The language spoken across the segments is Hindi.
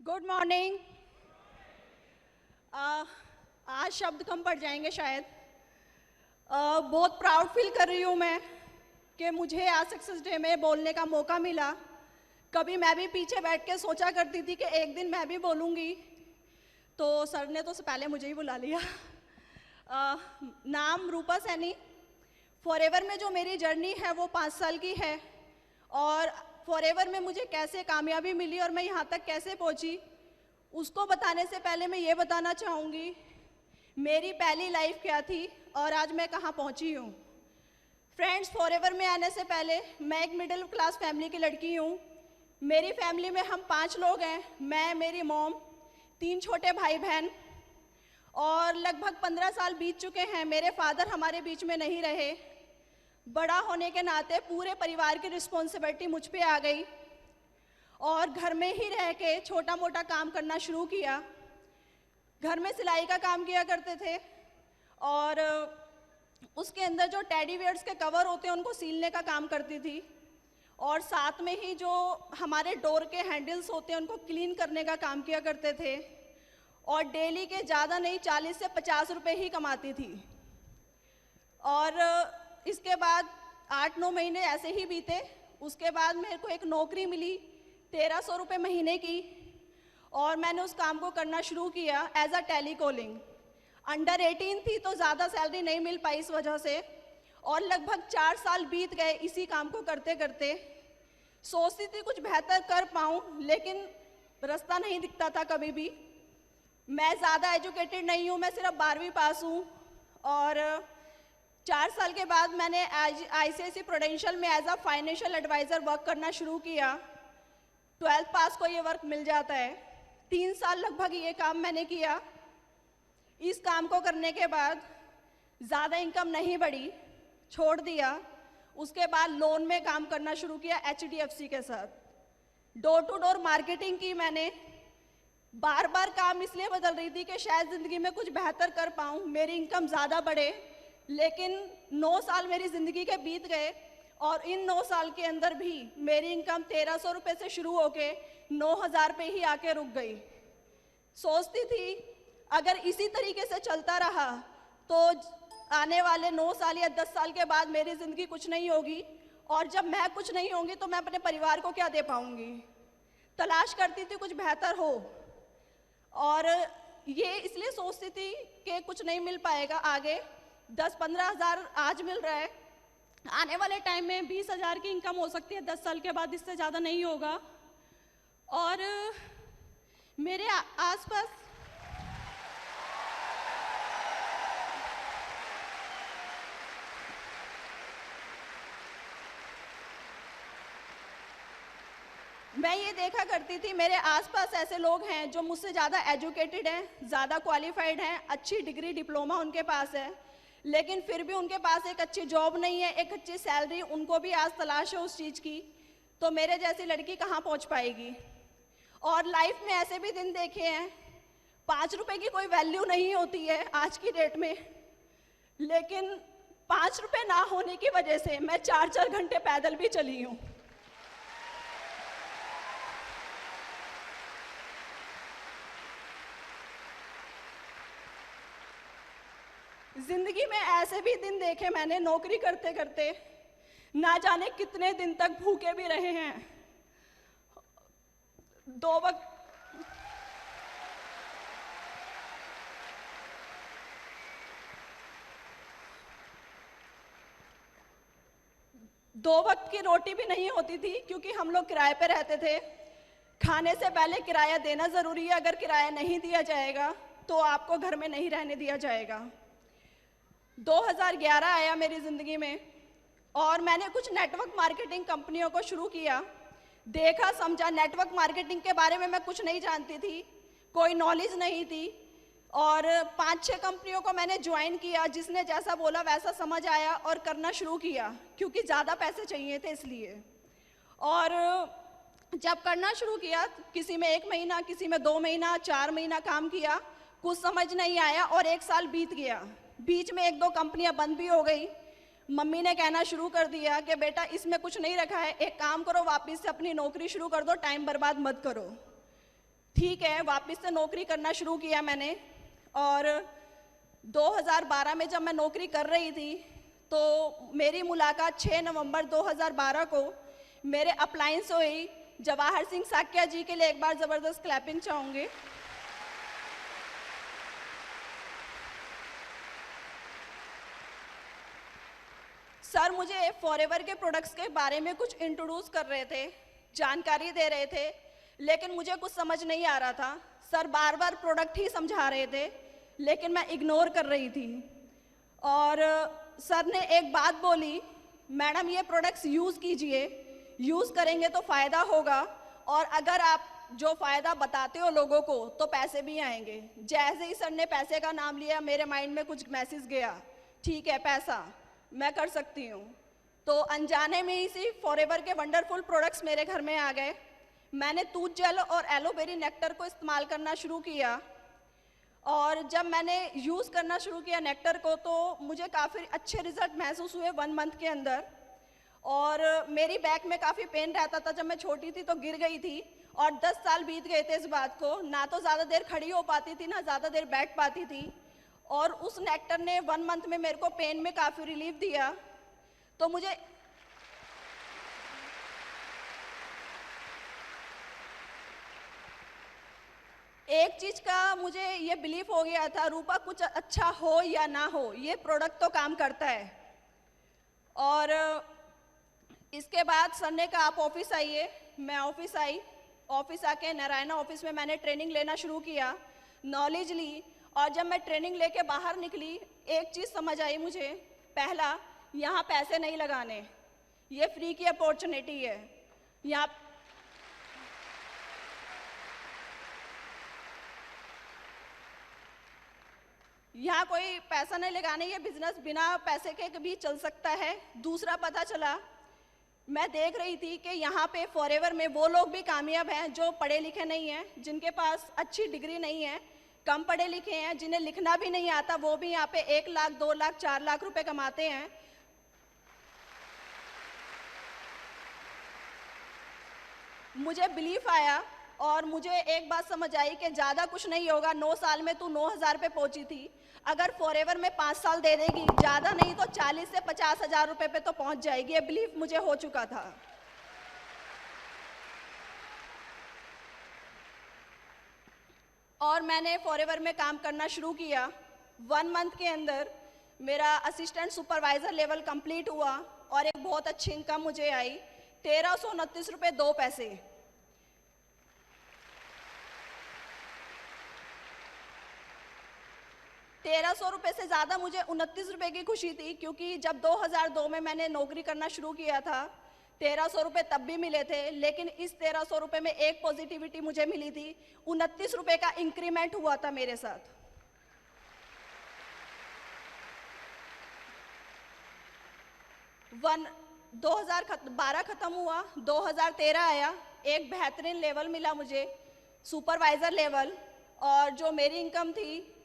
Good morning. आज शब्द कम पड़ जाएंगे शायद। बहुत प्राउड फील कर रही हूँ मैं कि मुझे आज सक्सेस डे में बोलने का मौका मिला। कभी मैं भी पीछे बैठ के सोचा करती थी कि एक दिन मैं भी बोलूँगी, तो सर ने तो पहले मुझे ही बुला लिया। नाम रूपा सैनी। फॉरएवर में जो मेरी जर्नी है वो 5 साल की है, और फॉरएवर में मुझे कैसे कामयाबी मिली और मैं यहाँ तक कैसे पहुँची, उसको बताने से पहले मैं ये बताना चाहूँगी मेरी पहली लाइफ क्या थी और आज मैं कहाँ पहुँची हूँ। फ्रेंड्स, फॉरएवर में आने से पहले मैं एक मिडिल क्लास फैमिली की लड़की हूँ। मेरी फैमिली में हम 5 लोग हैं, मैं, मेरी मॉम, 3 छोटे भाई बहन, और लगभग 15 साल बीत चुके हैं। मेरे फादर हमारे बीच में नहीं रहे। बड़ा होने के नाते पूरे परिवार की रिस्पॉन्सिबिलिटी मुझ पे आ गई और घर में ही रह के छोटा मोटा काम करना शुरू किया। घर में सिलाई का काम किया करते थे और उसके अंदर जो टेडी बियर्स के कवर होते हैं उनको सीलने का काम करती थी, और साथ में ही जो हमारे डोर के हैंडल्स होते हैं उनको क्लीन करने का काम किया करते थे, और डेली के ज़्यादा नहीं 40 से 50 रुपये ही कमाती थी। और इसके बाद 8-9 महीने ऐसे ही बीते। उसके बाद मेरे को एक नौकरी मिली 1300 रुपये महीने की, और मैंने उस काम को करना शुरू किया एज अ टेलीकॉलिंग। अंडर 18 थी तो ज़्यादा सैलरी नहीं मिल पाई इस वजह से, और लगभग 4 साल बीत गए इसी काम को करते करते। सोचती थी कुछ बेहतर कर पाऊँ, लेकिन रास्ता नहीं दिखता था कभी भी। मैं ज़्यादा एजुकेटेड नहीं हूँ, मैं सिर्फ 12वीं पास हूँ, और 4 साल के बाद मैंने ICICI प्रूडेंशियल में as a financial adviser work करना शुरू किया। 12th पास को ये वर्क मिल जाता है। 3 साल लगभग ये काम मैंने किया। इस काम को करने के बाद ज़्यादा इनकम नहीं बढ़ी, छोड़ दिया। उसके बाद लोन में काम करना शुरू किया HDFC के साथ। डोर टू डोर मार्केटिंग की मैंने। बार बार काम इसलिए बदल रही थी कि शायद ज़िंदगी में कुछ बेहतर कर पाऊँ, मेरी इनकम ज़्यादा बढ़े। लेकिन 9 साल मेरी ज़िंदगी के बीत गए, और इन 9 साल के अंदर भी मेरी इनकम 1300 रुपये से शुरू होके 9000 पे ही आके रुक गई। सोचती थी अगर इसी तरीके से चलता रहा तो आने वाले 9 साल या 10 साल के बाद मेरी ज़िंदगी कुछ नहीं होगी, और जब मैं कुछ नहीं होंगी तो मैं अपने परिवार को क्या दे पाऊँगी। तलाश करती थी कुछ बेहतर हो, और ये इसलिए सोचती थी कि कुछ नहीं मिल पाएगा आगे। 10-15 हज़ार आज मिल रहा है, आने वाले टाइम में 20 हज़ार की इनकम हो सकती है 10 साल के बाद, इससे ज़्यादा नहीं होगा। और मेरे आसपास मैं ये देखा करती थी मेरे आसपास ऐसे लोग हैं जो मुझसे ज़्यादा एजुकेटेड हैं, ज़्यादा क्वालिफाइड हैं, अच्छी डिग्री डिप्लोमा उनके पास है, लेकिन फिर भी उनके पास एक अच्छी जॉब नहीं है, एक अच्छी सैलरी उनको भी आज तलाश है उस चीज़ की। तो मेरे जैसी लड़की कहाँ पहुँच पाएगी। और लाइफ में ऐसे भी दिन देखे हैं 5 रुपए की कोई वैल्यू नहीं होती है आज की डेट में, लेकिन 5 रुपए ना होने की वजह से मैं 4-4 घंटे पैदल भी चली हूँ। जिंदगी में ऐसे भी दिन देखे मैंने, नौकरी करते करते ना जाने कितने दिन तक भूखे भी रहे हैं। 2 वक्त की रोटी भी नहीं होती थी, क्योंकि हम लोग किराए पे रहते थे। खाने से पहले किराया देना ज़रूरी है, अगर किराया नहीं दिया जाएगा तो आपको घर में नहीं रहने दिया जाएगा। 2011 आया मेरी ज़िंदगी में, और मैंने कुछ नेटवर्क मार्केटिंग कंपनियों को शुरू किया। देखा समझा, नेटवर्क मार्केटिंग के बारे में मैं कुछ नहीं जानती थी, कोई नॉलेज नहीं थी, और 5-6 कंपनियों को मैंने ज्वाइन किया। जिसने जैसा बोला वैसा समझ आया और करना शुरू किया, क्योंकि ज़्यादा पैसे चाहिए थे इसलिए। और जब करना शुरू किया, किसी में 1 महीना, किसी में 2 महीना, 4 महीना काम किया, कुछ समझ नहीं आया, और 1 साल बीत गया। बीच में 1-2 कंपनियां बंद भी हो गई। मम्मी ने कहना शुरू कर दिया कि बेटा इसमें कुछ नहीं रखा है, एक काम करो वापस से अपनी नौकरी शुरू कर दो, टाइम बर्बाद मत करो। ठीक है, वापस से नौकरी करना शुरू किया मैंने। और 2012 में जब मैं नौकरी कर रही थी तो मेरी मुलाकात 6 नवंबर 2012 को मेरे अप्लायंस से हुई। जवाहर सिंह साक्या जी के लिए एक बार ज़बरदस्त क्लैपिंग चाहूँगी। सर मुझे फॉरएवर के प्रोडक्ट्स के बारे में कुछ इंट्रोड्यूस कर रहे थे, जानकारी दे रहे थे, लेकिन मुझे कुछ समझ नहीं आ रहा था। सर बार बार प्रोडक्ट ही समझा रहे थे, लेकिन मैं इग्नोर कर रही थी। और सर ने एक बात बोली, मैडम ये प्रोडक्ट्स यूज़ कीजिए, यूज़ करेंगे तो फ़ायदा होगा, और अगर आप जो फ़ायदा बताते हो लोगों को तो पैसे भी आएंगे। जैसे ही सर ने पैसे का नाम लिया, मेरे माइंड में कुछ मैसेज गया, ठीक है पैसा मैं कर सकती हूँ। तो अनजाने में इसी फॉरएवर के वंडरफुल प्रोडक्ट्स मेरे घर में आ गए। मैंने तूत जेल और एलोवेरी नेक्टर को इस्तेमाल करना शुरू किया, और जब मैंने यूज़ करना शुरू किया नेक्टर को तो मुझे काफ़ी अच्छे रिजल्ट महसूस हुए 1 मंथ के अंदर। और मेरी बैक में काफ़ी पेन रहता था, जब मैं छोटी थी तो गिर गई थी, और 10 साल बीत गए थे इस बात को। ना तो ज़्यादा देर खड़ी हो पाती थी, ना ज़्यादा देर बैठ पाती थी, और उस नेक्टर ने 1 मंथ में मेरे को पेन में काफ़ी रिलीफ दिया। तो मुझे एक चीज़ का मुझे ये बिलीफ हो गया था, रूपा कुछ अच्छा हो या ना हो, ये प्रोडक्ट तो काम करता है। और इसके बाद सर ने कहा आप ऑफिस आइए। मैं ऑफिस आई। ऑफिस आके नारायणा ऑफिस में मैंने ट्रेनिंग लेना शुरू किया, नॉलेज ली। और जब मैं ट्रेनिंग लेके बाहर निकली, एक चीज़ समझ आई मुझे। पहला, यहाँ पैसे नहीं लगाने, ये फ्री की अपॉर्चुनिटी है। यहाँ कोई पैसा नहीं लगाने, ये बिजनेस बिना पैसे के भी चल सकता है। दूसरा पता चला, मैं देख रही थी कि यहाँ पे फॉरएवर में वो लोग भी कामयाब हैं जो पढ़े लिखे नहीं हैं, जिनके पास अच्छी डिग्री नहीं है, कम पढ़े लिखे हैं, जिन्हें लिखना भी नहीं आता, वो भी यहाँ पे 1 लाख 2 लाख 4 लाख रुपए कमाते हैं। मुझे बिलीफ आया और मुझे एक बात समझ आई कि ज़्यादा कुछ नहीं होगा। 9 साल में तू 9,000 पे पहुंची थी, अगर फॉरएवर में 5 साल दे देगी, ज़्यादा नहीं तो 40 से 50 हज़ार रुपए पे तो पहुंच जाएगी। ये बिलीफ मुझे हो चुका था। और मैंने फॉरएवर में काम करना शुरू किया। 1 मंथ के अंदर मेरा असिस्टेंट सुपरवाइज़र लेवल कंप्लीट हुआ और एक बहुत अच्छी इनकम मुझे आई, 1329 रुपये 2 पैसे। ₹1300 से ज़्यादा मुझे 29 रुपये की खुशी थी, क्योंकि जब 2002 में मैंने नौकरी करना शुरू किया था 1300 रुपये तब भी मिले थे, लेकिन इस 1300 रुपये में एक पॉजिटिविटी मुझे मिली थी, 29 रुपये का इंक्रीमेंट हुआ था मेरे साथ। 2012 खत्म हुआ, 2013 आया, एक बेहतरीन लेवल मिला मुझे, सुपरवाइज़र लेवल, और जो मेरी इनकम थी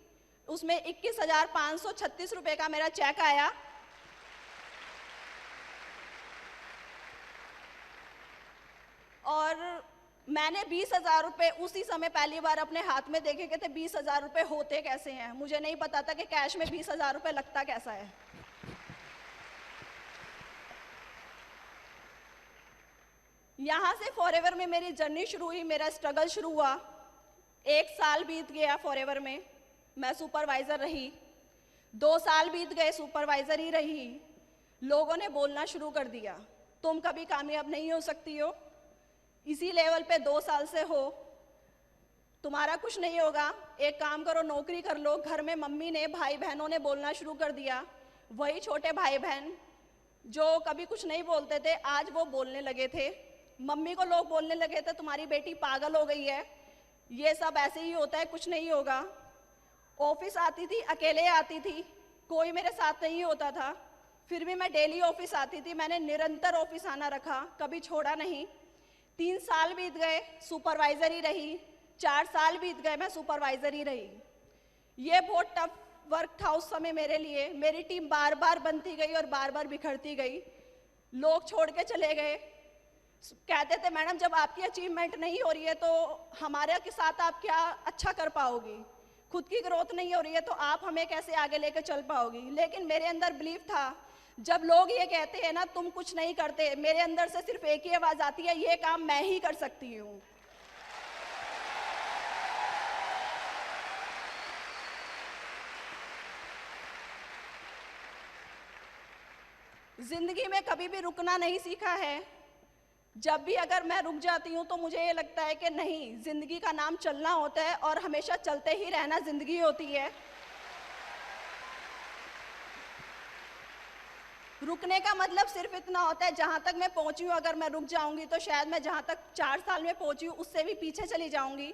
उसमें 21,536 रुपये का मेरा चेक आया। और मैंने 20,000 रुपये उसी समय पहली बार अपने हाथ में देखे कि थे 20,000 रुपये होते कैसे हैं। मुझे नहीं पता था कि कैश में 20,000 रुपये लगता कैसा है। यहाँ से फॉरएवर में मेरी जर्नी शुरू हुई, मेरा स्ट्रगल शुरू हुआ। 1 साल बीत गया फॉरएवर में, मैं सुपरवाइज़र रही। 2 साल बीत गए, सुपरवाइज़र ही रही। लोगों ने बोलना शुरू कर दिया, तुम कभी कामयाब नहीं हो सकती हो, इसी लेवल पे 2 साल से हो, तुम्हारा कुछ नहीं होगा, एक काम करो नौकरी कर लो। घर में मम्मी ने, भाई बहनों ने बोलना शुरू कर दिया। वही छोटे भाई बहन जो कभी कुछ नहीं बोलते थे, आज वो बोलने लगे थे। मम्मी को लोग बोलने लगे थे, तुम्हारी बेटी पागल हो गई है, ये सब ऐसे ही होता है, कुछ नहीं होगा। ऑफिस आती थी, अकेले आती थी, कोई मेरे साथ नहीं होता था, फिर भी मैं डेली ऑफिस आती थी। मैंने निरंतर ऑफिस आना रखा, कभी छोड़ा नहीं। 3 साल बीत गए, सुपरवाइज़र ही रही। 4 साल बीत गए, मैं सुपरवाइज़र ही रही। ये बहुत टफ वर्क था उस समय मेरे लिए। मेरी टीम बार बार बनती गई और बार बार बिखरती गई। लोग छोड़ के चले गए, कहते थे मैडम जब आपकी अचीवमेंट नहीं हो रही है तो हमारे के साथ आप क्या अच्छा कर पाओगी, खुद की ग्रोथ नहीं हो रही है तो आप हमें कैसे आगे लेकर चल पाओगी। लेकिन मेरे अंदर बिलीव था, जब लोग ये कहते हैं ना तुम कुछ नहीं करते, मेरे अंदर से सिर्फ एक ही आवाज आती है, ये काम मैं ही कर सकती हूँ। जिंदगी में कभी भी रुकना नहीं सीखा है। जब भी अगर मैं रुक जाती हूँ तो मुझे ये लगता है कि नहीं, जिंदगी का नाम चलना होता है और हमेशा चलते ही रहना जिंदगी होती है। रुकने का मतलब सिर्फ इतना होता है, जहाँ तक मैं पहुँची हूँ अगर मैं रुक जाऊँगी तो शायद मैं जहाँ तक 4 साल में पहुँची हूँ उससे भी पीछे चली जाऊँगी।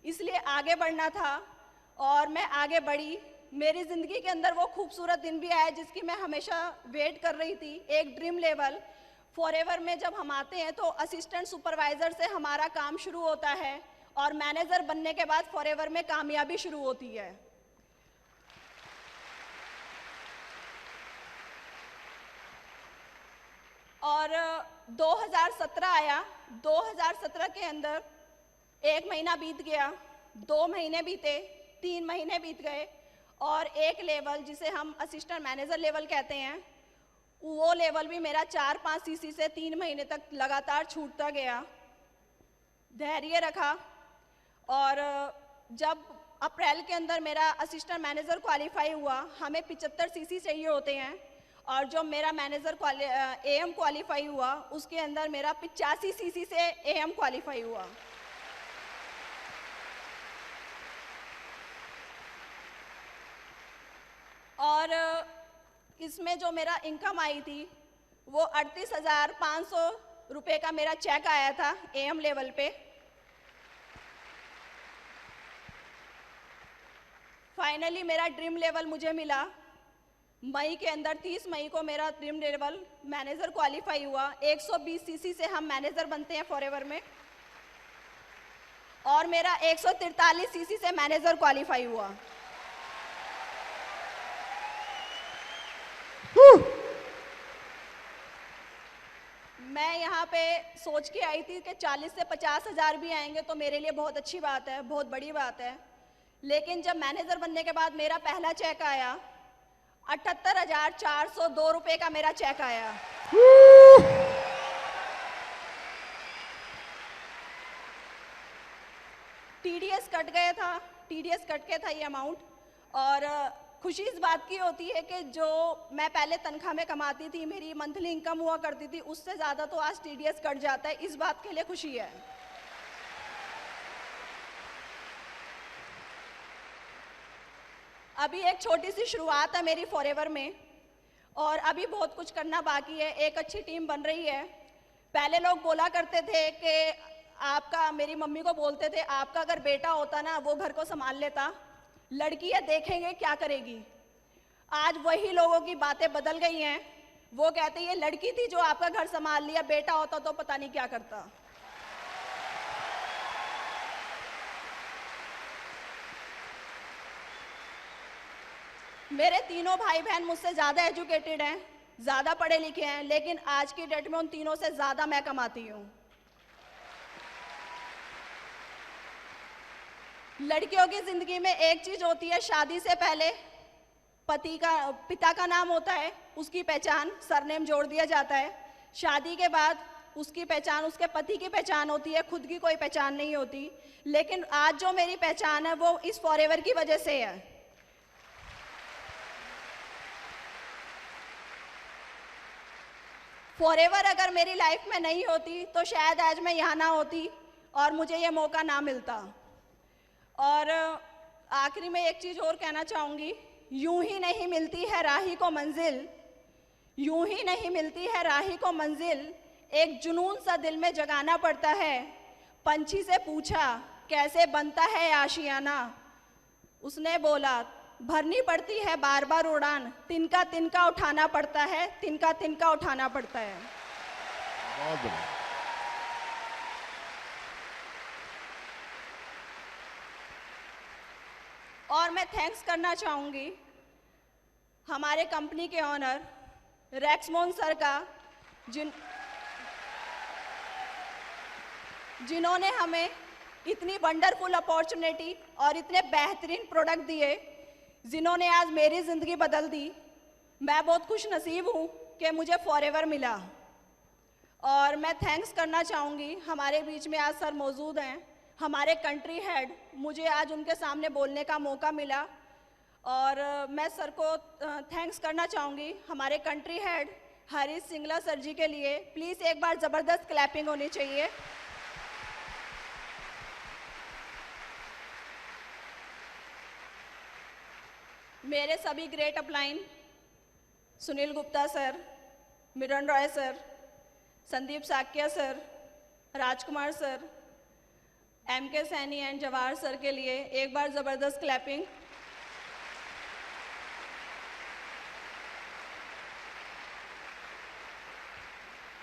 इसलिए आगे बढ़ना था और मैं आगे बढ़ी। मेरी ज़िंदगी के अंदर वो खूबसूरत दिन भी आया जिसकी मैं हमेशा वेट कर रही थी। एक ड्रीम लेवल फॉरएवर में जब हम आते हैं तो असिस्टेंट सुपरवाइज़र से हमारा काम शुरू होता है और मैनेजर बनने के बाद फॉरएवर में कामयाबी शुरू होती है। और 2017 आया। 2017 के अंदर 1 महीना बीत गया, 2 महीने बीते, 3 महीने बीत गए और एक लेवल जिसे हम असिस्टेंट मैनेजर लेवल कहते हैं, वो लेवल भी मेरा 4-5 सीसी से 3 महीने तक लगातार छूटता गया। धैर्य रखा और जब अप्रैल के अंदर मेरा असिस्टेंट मैनेजर क्वालिफाई हुआ, हमें 75 सीसी चाहिए होते हैं और जो मेरा मैनेजर एएम क्वालिफाई हुआ उसके अंदर मेरा 85 सीसी से एएम क्वालिफाई हुआ। और इसमें जो मेरा इनकम आई थी वो 38,500 रुपये का मेरा चेक आया था एएम लेवल पे। फाइनली मेरा ड्रीम लेवल मुझे मिला। मई के अंदर 30 मई को मेरा ड्रीम लेवल मैनेजर क्वालिफाई हुआ। 120 सीसी से हम मैनेजर बनते हैं फॉरएवर में और मेरा 143 सीसी से मैनेजर क्वालिफाई हुआ। मैं यहाँ पे सोच के आई थी कि 40 से 50 हज़ार भी आएंगे तो मेरे लिए बहुत अच्छी बात है, बहुत बड़ी बात है। लेकिन जब मैनेजर बनने के बाद मेरा पहला चेक आया, 78,402 रुपये का मेरा चेक आया। टीडीएस कट गया था, टीडीएस कट के था ये अमाउंट। और खुशी इस बात की होती है कि जो मैं पहले तनख्वाह में कमाती थी, मेरी मंथली इनकम हुआ करती थी, उससे ज़्यादा तो आज टीडीएस कट जाता है। इस बात के लिए खुशी है। अभी एक छोटी सी शुरुआत है मेरी फॉरएवर में और अभी बहुत कुछ करना बाकी है। एक अच्छी टीम बन रही है। पहले लोग बोला करते थे कि आपका, मेरी मम्मी को बोलते थे, आपका अगर बेटा होता ना वो घर को संभाल लेता, लड़की है देखेंगे क्या करेगी। आज वही लोगों की बातें बदल गई हैं। वो कहते हैं ये लड़की थी जो आपका घर संभाल लिया, बेटा होता तो पता नहीं क्या करता। मेरे तीनों भाई बहन मुझसे ज़्यादा एजुकेटेड हैं, ज़्यादा पढ़े लिखे हैं, लेकिन आज की डेट में उन तीनों से ज़्यादा मैं कमाती हूँ। लड़कियों की ज़िंदगी में एक चीज़ होती है, शादी से पहले पिता का नाम होता है, उसकी पहचान सरनेम जोड़ दिया जाता है। शादी के बाद उसकी पहचान उसके पति की पहचान होती है, खुद की कोई पहचान नहीं होती। लेकिन आज जो मेरी पहचान है वो इस फॉरएवर की वजह से है। फॉरएवर अगर मेरी लाइफ में नहीं होती तो शायद आज मैं यहाँ ना होती और मुझे ये मौका ना मिलता। और आखिरी में एक चीज़ और कहना चाहूँगी, यूं ही नहीं मिलती है राही को मंजिल, यूं ही नहीं मिलती है राही को मंजिल, एक जुनून सा दिल में जगाना पड़ता है। पंछी से पूछा कैसे बनता है आशियाना, उसने बोला भरनी पड़ती है बार बार उड़ान, तिनका तिनका उठाना पड़ता है, तिनका तिनका उठाना पड़ता है। और मैं थैंक्स करना चाहूँगी हमारे कंपनी के ऑनर रैक्समोन सर का, जिन्होंने हमें इतनी वंडरफुल अपॉर्चुनिटी और इतने बेहतरीन प्रोडक्ट दिए, जिन्होंने आज मेरी ज़िंदगी बदल दी। मैं बहुत खुश नसीब हूँ कि मुझे फॉरएवर मिला। और मैं थैंक्स करना चाहूँगी, हमारे बीच में आज सर मौजूद हैं, हमारे कंट्री हेड, मुझे आज उनके सामने बोलने का मौका मिला और मैं सर को थैंक्स करना चाहूँगी, हमारे country head Harish Singla sir ji के लिए। प्लीज़ एक बार ज़बरदस्त क्लैपिंग होनी चाहिए। मेरे सभी great upline, Sunil Gupta sir, Miran Roy sir, Sandeep Sakya sir, Rajkumar sir, MK Saini and Jawahar sir के लिए एक बार ज़बरदस्त क्लैपिंग।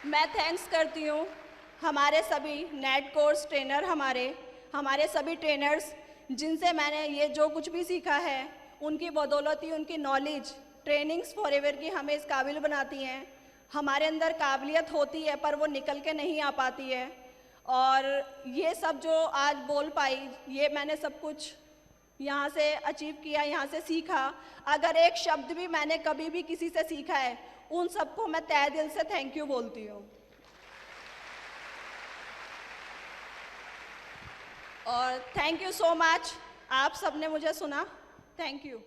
मैं थैंक्स करती हूँ हमारे सभी नेट कोर्स ट्रेनर, हमारे सभी ट्रेनर्स, जिनसे मैंने ये जो कुछ भी सीखा है, उनकी बदौलत ही उनकी नॉलेज ट्रेनिंग्स फॉरएवर की हमें इस काबिल बनाती हैं। हमारे अंदर काबिलियत होती है पर वो निकल के नहीं आ पाती है। और ये सब जो आज बोल पाई, ये मैंने सब कुछ यहाँ से अचीव किया, यहाँ से सीखा। अगर एक शब्द भी मैंने कभी भी किसी से सीखा है, उन सबको मैं तहे दिल से थैंक यू बोलती हूँ। और थैंक यू सो मच, आप सबने मुझे सुना। Thank you.